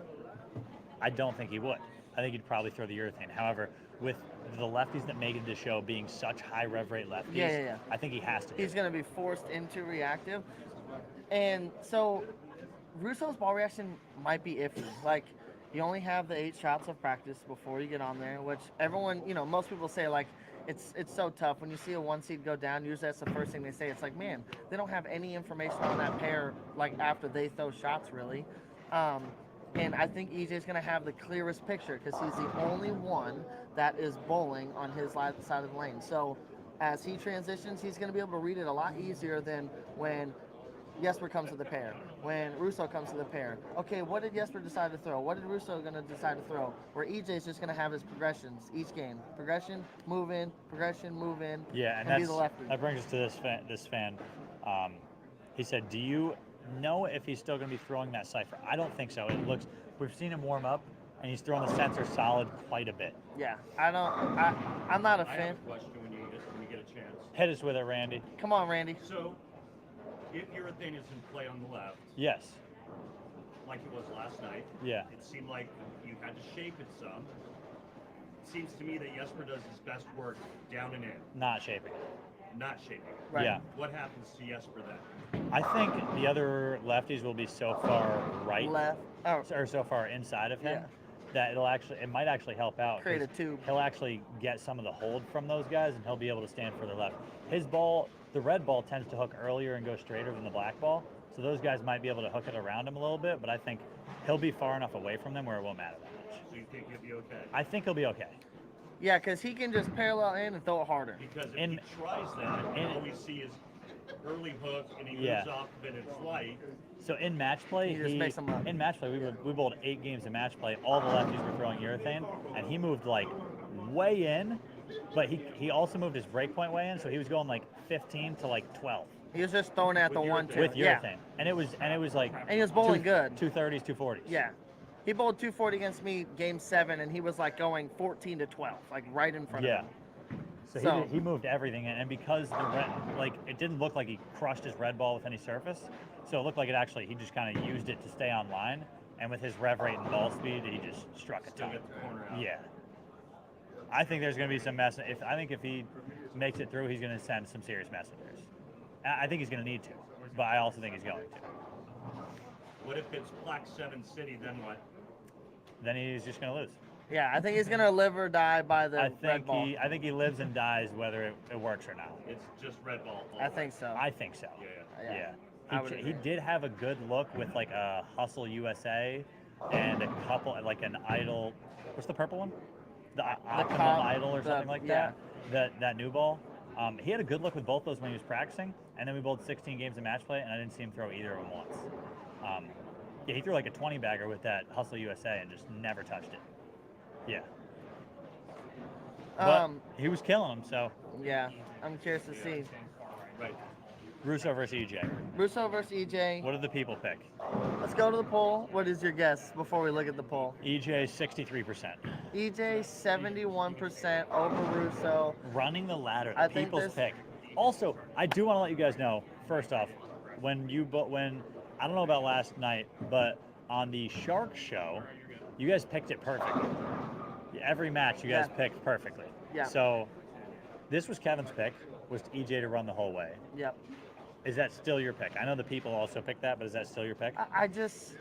I don't think he would. I think he'd probably throw the urethane. However, with the lefties that make it to the show being such high rev rate lefties, I think he has to. He's going to be forced into reactive. And so Russo's ball reaction might be iffy. Like, you only have the 8 shots of practice before you get on there, which everyone, most people say, like, it's so tough. When you see a 1 seed go down, usually that's the first thing they say. It's like, man, they don't have any information on that pair, like, after they throw shots, really. And I think EJ's going to have the clearest picture because he's the only one that is bowling on his side of the lane. So as he transitions, he's going to be able to read it a lot easier than when Yesper comes to the pair, when Russo comes to the pair. Okay, what did Yesper decide to throw? What did Russo going to decide to throw? Where EJ's just going to have his progressions each game. Progression, move in, progression, move in, and be the lefty. That brings us to this fan. He said, do you know if he's still going to be throwing that cipher? I don't think so. We've seen him warm up, and he's throwing the sensor solid quite a bit. Yeah, I'm not a fan. I have a question when you get a chance. Hit us with it, Randy. Come on, Randy. So, if urethane is in play on the left, yes, like it was last night, yeah, it seemed like you had to shape it some. seems to me that Yesper does his best work down and in, Not shaping. not shaping. Right. Yeah. What happens to Yesper then? I think the other lefties will be so far right Left. Oh, or so far inside of him Yeah. that it might actually help out. Create a 'cause tube. He'll actually get some of the hold from those guys, and he'll be able to stand further left. His ball, the red ball, tends to hook earlier and go straighter than the black ball, so those guys might be able to hook it around him a little bit. But I think he'll be far enough away from them where it won't matter that much. So you think he'll be okay? I think he'll be okay. yeah, because he can just parallel in and throw it harder. Because if In- he tries that, all we see is early hook, and he Yeah. moves off of it in flight. So in match play, He just makes them up. in match play we bowled 8 games of match play. All the lefties were throwing urethane, and he moved like way in, but he also moved his break point way in, so he was going like 15 to like 12 He was just throwing at the With urethane. 1-2. with Yeah. urethane, and it was like And he was bowling good. 230s, 240s. Yeah. He bowled 240 against me game 7, and he was like going 14 to 12, like right in front Yeah. of him. So he moved everything in, and because the red, like it didn't look like he crushed his red ball with any surface, so it looked like he just kind of used it to stay on line, and with his rev rate and ball speed, he just struck a Still ton. get the corner out. Yeah. I think there's going to be some mess. I think if he makes it through, he's going to send some serious messengers. I think he's going to need to, but I also think he's going to. What if it's Plaque 7 City, then what? Then he's just going to lose. Yeah, I think he's going to live or die by the I red think ball. I think he lives and dies whether it works or not. It's just red ball. all I the think way. so. I think so. Yeah. Yeah. I would He agree. did have a good look with like a Hustle USA and a couple like an Idol. What's the purple one? The Optimum Cobb- Idol or the- something like yeah. that new ball. He had a good look with both those when he was practicing, and then we bowled 16 games of match play, and I didn't see him throw either of them once. Yeah, he threw like a 20 bagger with that Hustle USA and just never touched it. Yeah, but he was killing them. So Yeah, I'm curious to see. Right. Russo versus EJ. Russo versus EJ. What did the people pick? Let's go to the poll. What is your guess before we look at the poll? EJ 63%. EJ 71% over Russo. Running the ladder, I the think people's there's- pick. Also, I do want to let you guys know. First off, when I don't know about last night, but on the Shark Show, you guys picked it perfectly. Every match you guys Yeah. picked perfectly. Yeah. So this was Kevin's pick, was EJ to run the whole way. Yep. Is that still your pick? I know the people also picked that, but is that still your pick? I just,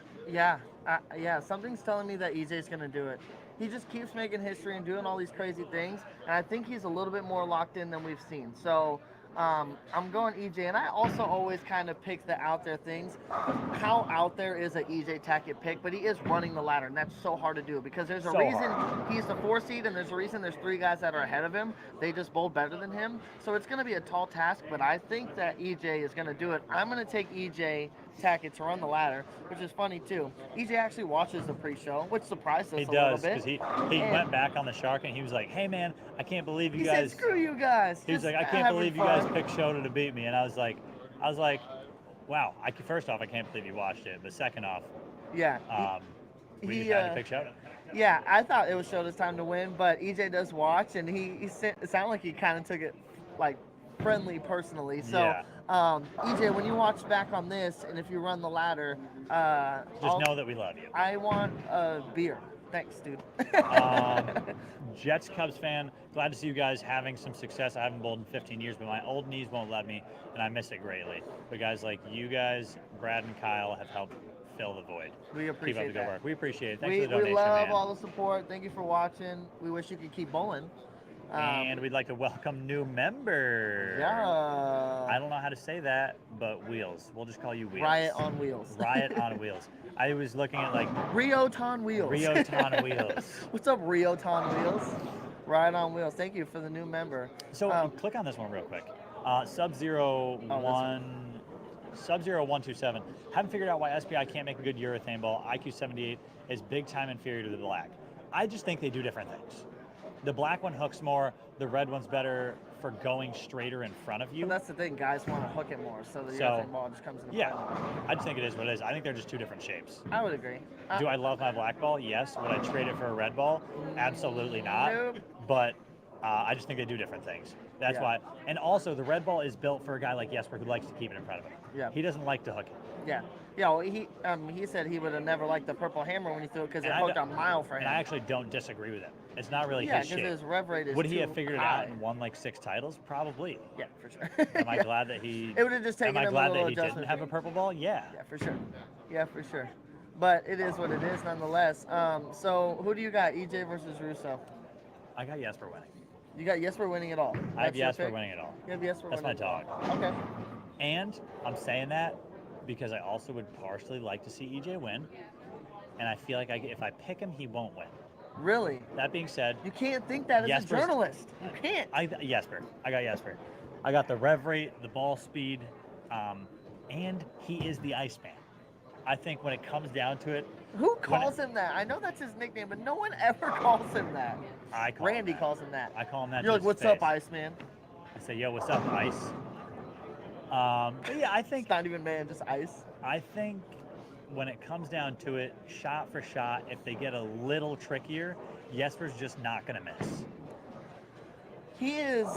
something's telling me that EJ's going to do it. He just keeps making history and doing all these crazy things, and I think he's a little bit more locked in than we've seen. So I'm going EJ, and I also always kind of pick the out there things. How out there is a EJ Tackett pick, but he is running the ladder, and that's so hard to do because there's a So reason hard. he's the 4 seed, and there's a reason there's 3 guys that are ahead of him. They just bowled better than him, so it's going to be a tall task. But I think that EJ is going to do it. I'm going to take EJ Tackett to run the ladder, which is funny too. EJ actually watches the pre-show, which surprised us He a little does, bit. because he And went back on the Shark and he was like, "Hey man, I can't believe you he guys." said, "Screw you guys." He was just like, "I can't having believe you guys fun." picked Shota to beat me," and I was like, "Wow!" First off, I can't believe you watched it, but second off, Yeah. we he, just had to pick Shota. Yeah, I thought it was Shota's time to win, but EJ does watch, and it sounded like he kind of took it like friendly personally. So, Yeah. EJ, when you watch back on this, and if you run the ladder, Just know that we love you. I want a beer. Thanks, dude. Jets Cubs fan, glad to see you guys having some success. I haven't bowled in 15 years, but my old knees won't let me, and I miss it greatly. But guys like you guys, Brad and Kyle, have helped fill the void. We Keep up appreciate the good that. work. We appreciate it. Thanks We for the donation, love man. all the support. Thank you for watching. We wish you could keep bowling. And we'd like to welcome new member. Yeah. I don't know how to say that, but Wheels. We'll just call you Wheels. Riot on wheels. Riot on Wheels. I was looking at like Rioton wheels. Rioton Wheels. What's up, Rioton wheels? Riot on wheels. Thank you for the new member. So click on this one real quick. Sub-Zero 127. Haven't figured out why SPI can't make a good urethane ball. IQ 78 is big time inferior to the black. I just think they do different things. The black one hooks more. The red one's better for going straighter in front of you. But that's the thing, guys want to hook it more, so the So, urethane ball just comes in the Yeah, front. I just think it is what it is. I think they're just two different shapes. I would agree. Do I love my black ball? Yes. Would I trade it for a red ball? Absolutely not. Nope. But I just think they do different things. That's Yeah. why. And also, the red ball is built for a guy like Yesper who likes to keep it in front of him. Yeah. He doesn't like to hook it. Yeah. Yeah, well, he said he would have never liked the purple hammer when he threw it because it And I hooked don't- a mile for him. And I actually don't disagree with him. It's not really Yeah, his because shape. his rev rate is Would he too have figured it high. out and won like 6 titles? Probably. Yeah, for sure. Am I glad that he? It would have just taken Am I him a glad little that he didn't adjustment. have a purple ball? Yeah. Yeah, for sure. Yeah, for sure. But it is what it is, nonetheless. So who do you got, EJ versus Russo? I got Yesper winning. You got Yesper winning it all. I have That's your Yesper pick? winning it all. You have Yesper That's my winning it all. dog. Okay. And I'm saying that because I also would partially like to see EJ win. And I feel like if I pick him, he won't win. Really? That being said, You can't think that as a Jesper's- journalist. You can't. Yesper. I got Yesper. I got the rev rate, the ball speed, and he is the Iceman. I think when it comes down to it, Who calls him that? I know that's his nickname, but no one ever calls him that. I call Randy him that. calls him that. I call him that. You're to like, his what's face. up, Iceman? I say, yo, what's up, Ice? But yeah, I think It's not even man, just ice. I think when it comes down to it, shot for shot, if they get a little trickier, Jesper's just not going to miss. He is,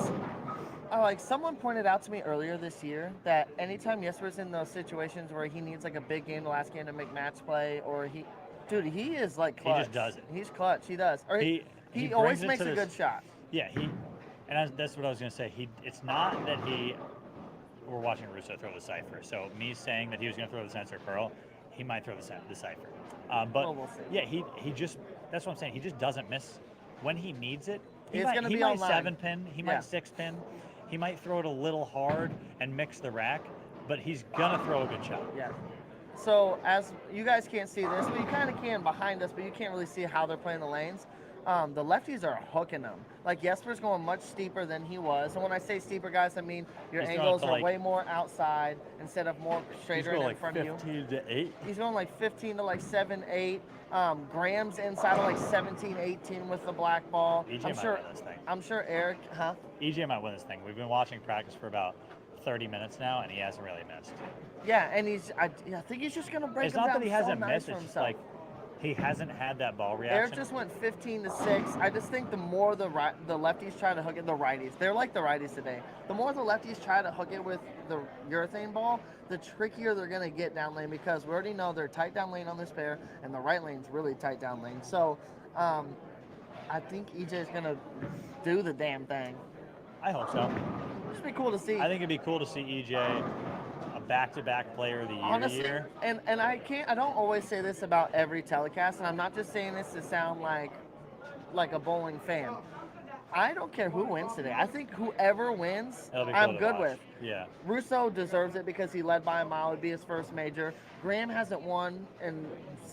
like someone pointed out to me earlier this year that anytime Jesper's in those situations where he needs like a big game, the last game to make match play, or he is like clutch. He just does it. He's clutch. He does. Or He always brings it makes to a this- good shot. Yeah, that's what I was going to say. It's not that we're watching Russo throw the cipher. So me saying that he was going to throw the sensor curl, he might throw the cipher. But Well, we'll see. yeah, he just, that's what I'm saying. He just doesn't miss when he needs it. It's might, gonna he be might online. 7-pin, he Yeah. might 6-pin, he might throw it a little hard and mix the rack, but he's going to throw a good shot. Yeah. So as you guys can't see this, well, you kind of can behind us, but you can't really see how they're playing the lanes. The lefties are hooking them. Like Jesper's going much steeper than he was. And when I say steeper, guys, I mean your He's going angles to are like- way more outside instead of more He's straighter going and in like front of you. 15 to 8. He's going like 15 to like 7, 8. Graham's inside of like 17, 18 with the black ball. EJ I'm might sure. win this thing. I'm sure Eric, huh? EJ might win this thing. We've been watching practice for about 30 minutes now, and he hasn't really missed. Yeah, and I think he's just gonna break It's him not down that he so hasn't nice missed, for it's just himself. like he hasn't had that ball reaction. Eric just went 15 to 6. I just think the more the lefties try to hook it, the righties, they're like the righties today. The more the lefties try to hook it with the urethane ball, the trickier they're going to get down lane, because we already know they're tight down lane on this pair, and the right lane's really tight down lane. So I think EJ is going to do the damn thing. I hope so. It'd be cool to see. I think it'd be cool to see EJ a back-to-back player of the year. Honestly, year. and I don't always say this about every telecast, and I'm not just saying this to sound like a bowling fan. I don't care who wins today. I think whoever wins, It'll be cool I'm to good watch. with. Yeah. Russo deserves it because he led by a mile. It'd be his first major. Graham hasn't won in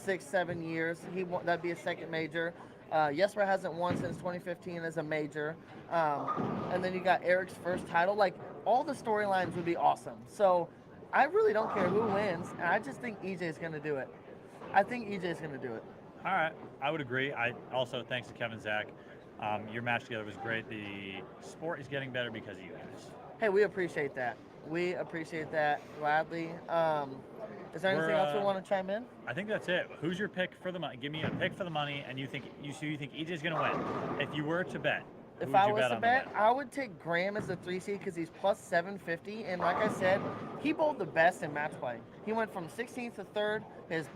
6-7 years. That'd be his second major. Yesper hasn't won since 2015 as a major. And then you got Eric's first title. Like, all the storylines would be awesome. So I really don't care who wins, and I just think EJ is going to do it. I think EJ is going to do it. All right. I would agree. I also, thanks to Keven, Zach. Your match together was great. The sport is getting better because of you guys. Hey, we appreciate that. We appreciate that gladly. Is there anything else we want to chime in? I think that's it. Who's your pick for the money? Give me a pick for the money, and you think EJ's going to win. If you were to bet, who If would I you was bet to on bet, the I would take Graham as the 3 seed because he's plus 750. And like I said, he bowled the best in match play. He went from 16th to 3rd. His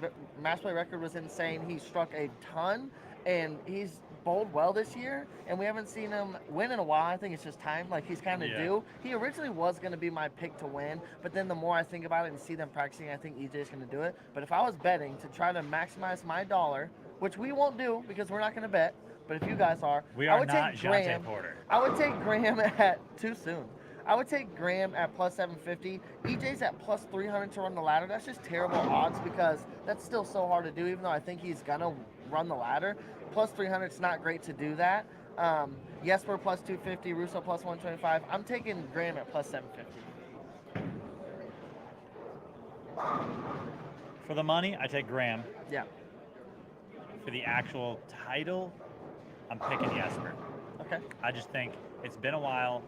match play record was insane. He struck a ton, and he's bowled well this year. And we haven't seen him win in a while. I think it's just time. Like, he's kind of due. He originally was going to be my pick to win, but then the more I think about it and see them practicing, I think EJ is going to do it. But if I was betting to try to maximize my dollar, which we won't do because we're not going to bet, but if you guys are, We I are would not take Jonte Graham. Porter. I would take Graham at too soon. I would take Graham at plus 750. EJ's at plus 300 to run the ladder. That's just terrible odds because that's still so hard to do, even though I think he's going to run the ladder. Plus 300, it's not great to do that. Yesper plus 250, Russo plus 125. I'm taking Graham at plus 750. For the money, I take Graham. Yeah. For the actual title, I'm picking Yesper. Okay. I just think it's been a while,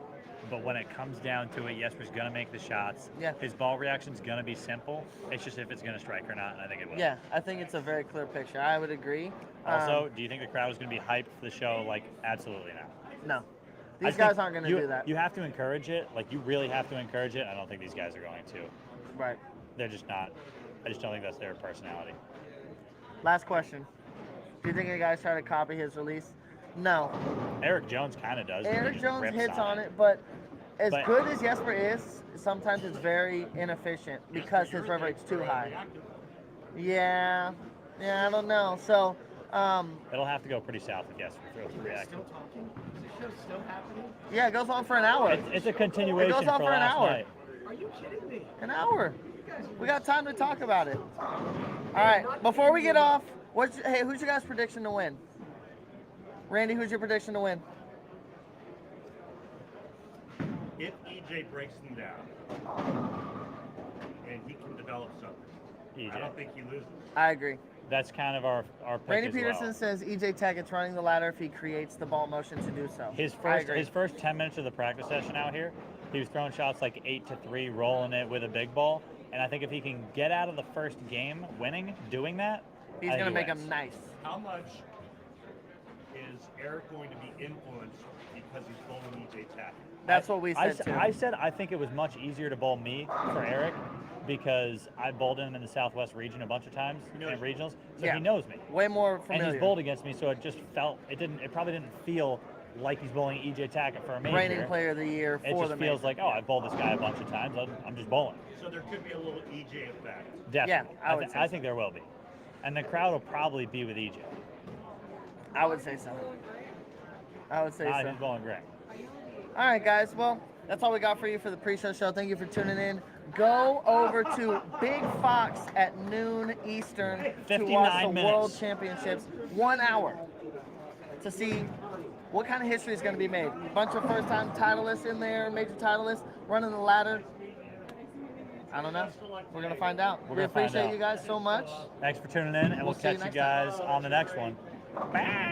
but when it comes down to it, Jesper's going to make the shots. Yeah. His ball reaction's going to be simple. It's just if it's going to strike or not, and I think it will. Yeah, I think it's a very clear picture. I would agree. Also, do you think the crowd is going to be hyped for the show? Like, absolutely not. No. I These guys think aren't going to do that. You have to encourage it. Like, you really have to encourage it. I don't think these guys are going to. Right. They're just not. I just don't think that's their personality. Last question. Do you think any guys try to copy his release? No. Eric Jones kind of does. He Eric just Jones rips hits on it. it, but as But- good as Yesper is, sometimes it's very inefficient because his rev rate's too high. Yeah, I don't know. So, It'll have to go pretty south with Yesper for it to react. Still talking? Is the show still happening? yeah, it goes on for an hour. It's a continuation on for for an last hour. night. Are you kidding me? An hour. We got time to talk about it. All right, before we get off, hey, who's your guys' prediction to win? Randy, who's your prediction to win? If EJ breaks them down and he can develop something, I EJ. don't think he loses. I agree. That's kind of our pick Randy as Peterson well. says EJ Tackett's running the ladder if he creates the ball motion to do so. His I first agree. 10 minutes of the practice session out here, he was throwing shots like 8-3, rolling it with a big ball. And I think if he can get out of the first game winning, doing that, He's I think going to he make wins. them nice. How much is Eric going to be influenced because he's bowling EJ Tackett? That's what we said too. I said I think it was much easier to bowl me for Eric because I bowled him in the Southwest region a bunch of times in regionals, so Yeah. he knows me. Way more And familiar. he's bowled against me, so it just felt it probably didn't feel like he's bowling EJ Tackett for a major. Reigning player of the year It for just the feels major. like, oh, I've bowled this guy a bunch of times. I'm just bowling. So there could be a little EJ effect. Definitely. I would say I so. think there will be. And the crowd will probably be with EJ. I would say so. I would say so. He's bowling great. All right, guys. Well, that's all we got for you for the pre-show show. Thank you for tuning in. Go over to Big Fox at noon Eastern to 59 watch the minutes. World Championships. 1 hour to see what kind of history is going to be made. A bunch of first-time titleists in there, major titleists running the ladder. I don't know. We're going to find out. We're We gonna find appreciate out. you guys so much. Thanks for tuning in, and we'll see you catch you next guys on the next one. Bye.